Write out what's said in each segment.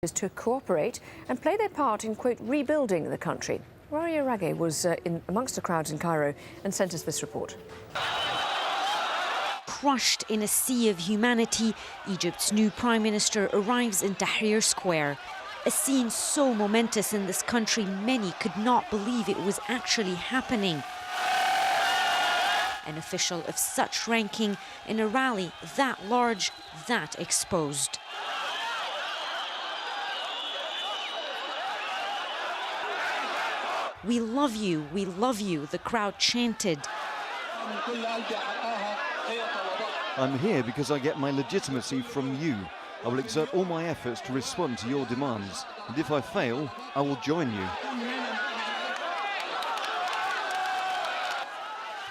to cooperate and play their part in, quote, rebuilding the country. Rory Arage was amongst the crowds in Cairo and sent us this report. Crushed in a sea of humanity, Egypt's new Prime Minister arrives in Tahrir Square. A scene so momentous in this country, many could not believe it was actually happening. An official of such ranking in a rally that large, that exposed. We love you, the crowd chanted. I'm here because I get my legitimacy from you. I will exert all my efforts to respond to your demands. And if I fail, I will join you.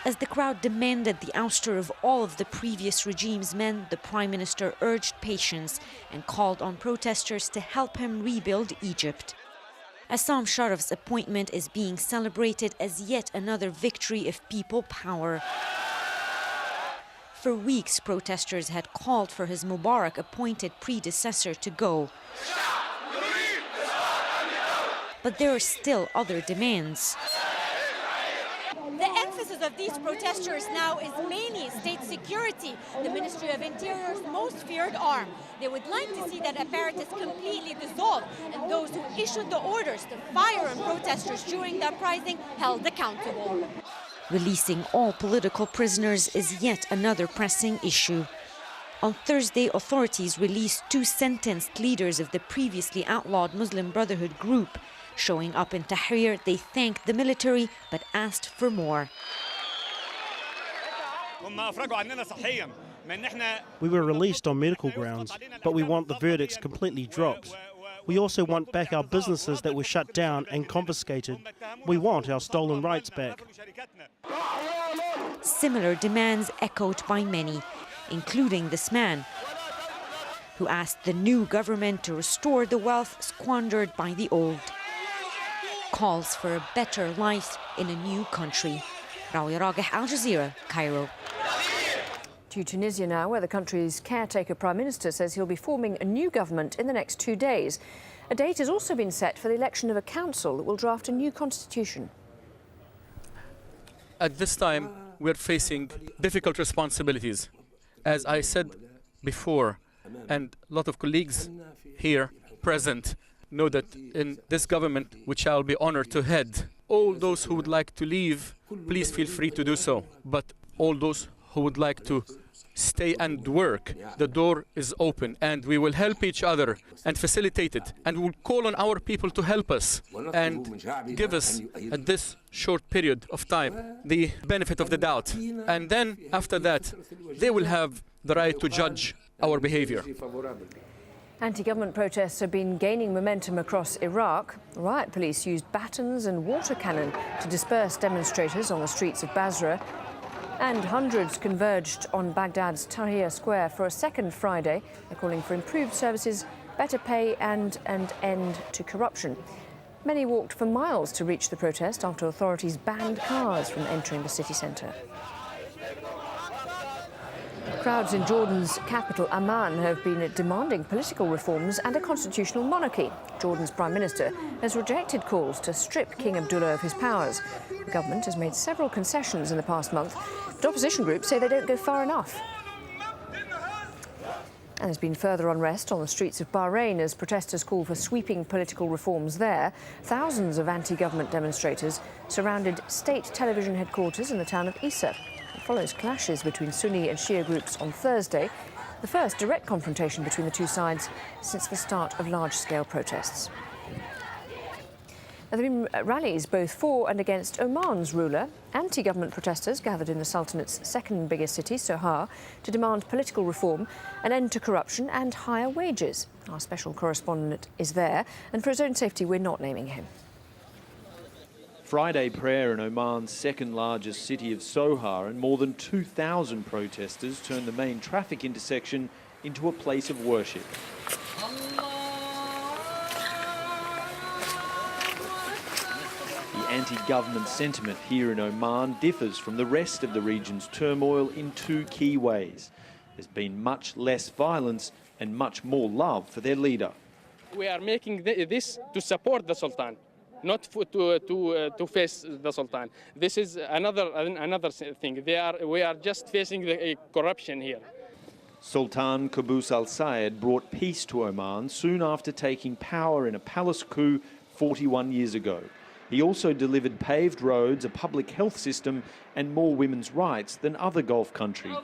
As the crowd demanded the ouster of all of the previous regime's men, the Prime Minister urged patience and called on protesters to help him rebuild Egypt. Assam Sharaf's appointment is being celebrated as yet another victory of people power. For weeks, protesters had called for his Mubarak-appointed predecessor to go. But there are still other demands. The emphasis of these protesters now is mainly state security, the Ministry of Interior's most feared arm. They would like to see that apparatus completely dissolved and those who issued the orders to fire on protesters during the uprising held accountable. Releasing all political prisoners is yet another pressing issue. On Thursday, authorities released 2 sentenced leaders of the previously outlawed Muslim Brotherhood group. Showing up in Tahrir, they thanked the military but asked for more. We were released on medical grounds, but we want the verdicts completely dropped. We also want back our businesses that were shut down and confiscated. We want our stolen rights back. Similar demands echoed by many, including this man, who asked the new government to restore the wealth squandered by the old. Calls for a better life in a new country. Rory Arage, AlJazeera, Cairo. To Tunisia now, where the country's caretaker prime minister says he'll be forming a new government in the next 2 days. A date has also been set for the election of a council that will draft a new constitution. At this time, we're facing difficult responsibilities. As I said before, and a lot of colleagues here present know that in this government, which I'll be honored to head, all those who would like to leave, please feel free to do so. But all those who would like to stay and work, the door is open, and we will help each other and facilitate it. And we'll call on our people to help us and give us, at this short period of time, the benefit of the doubt. And then, after that, they will have the right to judge our behavior. Anti-government protests have been gaining momentum across Iraq. Riot police used batons and water cannon to disperse demonstrators on the streets of Basra. And hundreds converged on Baghdad's Tahrir Square for a second Friday. They're calling for improved services, better pay and an end to corruption. Many walked for miles to reach the protest after authorities banned cars from entering the city centre. Crowds in Jordan's capital, Amman, have been demanding political reforms and a constitutional monarchy. Jordan's Prime Minister has rejected calls to strip King Abdullah of his powers. The government has made several concessions in the past month, but opposition groups say they don't go far enough. And there's been further unrest on the streets of Bahrain as protesters call for sweeping political reforms there. Thousands of anti-government demonstrators surrounded state television headquarters in the town of Isa. It follows clashes between Sunni and Shia groups on Thursday, the first direct confrontation between the two sides since the start of large-scale protests. Now, there have been rallies both for and against Oman's ruler. Anti-government protesters gathered in the Sultanate's second biggest city, Sohar, to demand political reform, an end to corruption and higher wages. Our special correspondent is there, and for his own safety, we're not naming him. Friday prayer in Oman's second largest city of Sohar, and more than 2,000 protesters turned the main traffic intersection into a place of worship. The anti-government sentiment here in Oman differs from the rest of the region's turmoil in 2 key ways. There's been much less violence and much more love for their leader. We are making this to support the Sultan, not to face the Sultan. This is another thing. We are just facing the corruption here. Sultan Qaboos Al Sayed brought peace to Oman soon after taking power in a palace coup 41 years ago. He also delivered paved roads, a public health system and more women's rights than other Gulf countries.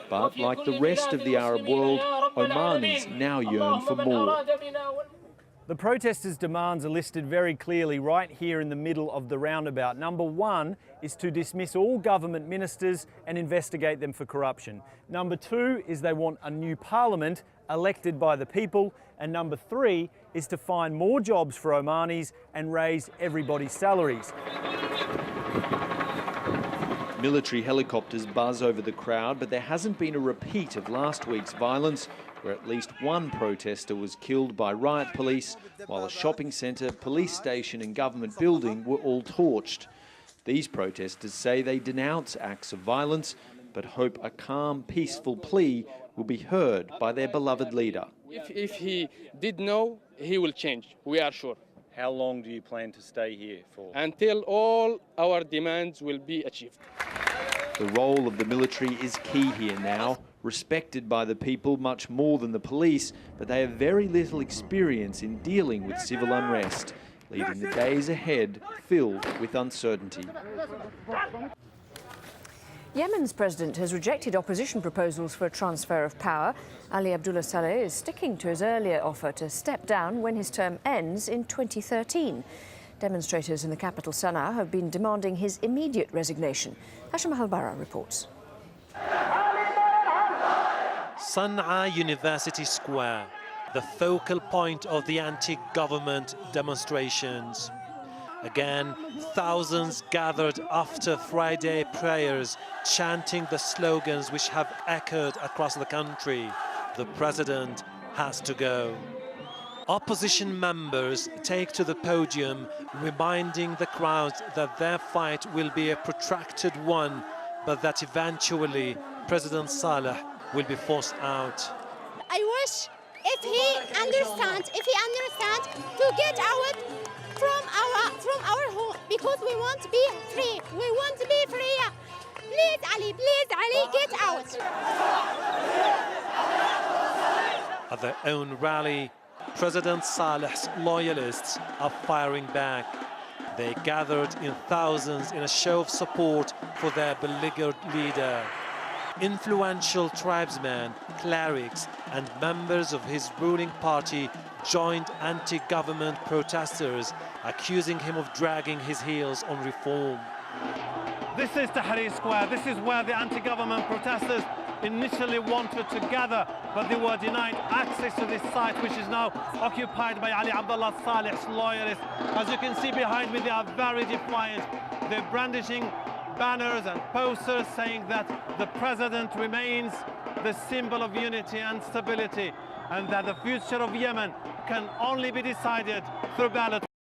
But like the rest of the Arab world, Omanis now yearn for more. The protesters' demands are listed very clearly right here in the middle of the roundabout. Number one is to dismiss all government ministers and investigate them for corruption. Number two is they want a new parliament elected by the people. And number three is to find more jobs for Omanis and raise everybody's salaries. Military helicopters buzz over the crowd, but there hasn't been a repeat of last week's violence, where at least one protester was killed by riot police, while a shopping centre, police station and government building were all torched. These protesters say they denounce acts of violence, but hope a calm, peaceful plea will be heard by their beloved leader. If he did know, he will change, we are sure. How long do you plan to stay here for? Until all our demands will be achieved. The role of the military is key here now, respected by the people much more than the police, but they have very little experience in dealing with civil unrest, leaving the days ahead filled with uncertainty. Yemen's president has rejected opposition proposals for a transfer of power. Ali Abdullah Saleh is sticking to his earlier offer to step down when his term ends in 2013. Demonstrators in the capital Sana'a have been demanding his immediate resignation. Hashim Halbara reports. Sana'a University Square, the focal point of the anti-government demonstrations. Again, thousands gathered after Friday prayers, chanting the slogans which have echoed across the country. The president has to go. Opposition members take to the podium, reminding the crowd that their fight will be a protracted one, but that eventually President Saleh will be forced out. I wish if he understands to get out from our home, because we want to be free. We want to be free. Please, Ali, get out. At their own rally, President Saleh's loyalists are firing back. They gathered in thousands in a show of support for their beleaguered leader. Influential tribesmen, clerics, and members of his ruling party joined anti-government protesters, accusing him of dragging his heels on reform. This is Tahrir Square. This is where the anti-government protesters initially wanted to gather, but they were denied access to this site, which is now occupied by Ali Abdullah Saleh's loyalists. As you can see behind me, they are very defiant. They're brandishing banners and posters saying that the president remains the symbol of unity and stability, and that the future of Yemen can only be decided through ballot.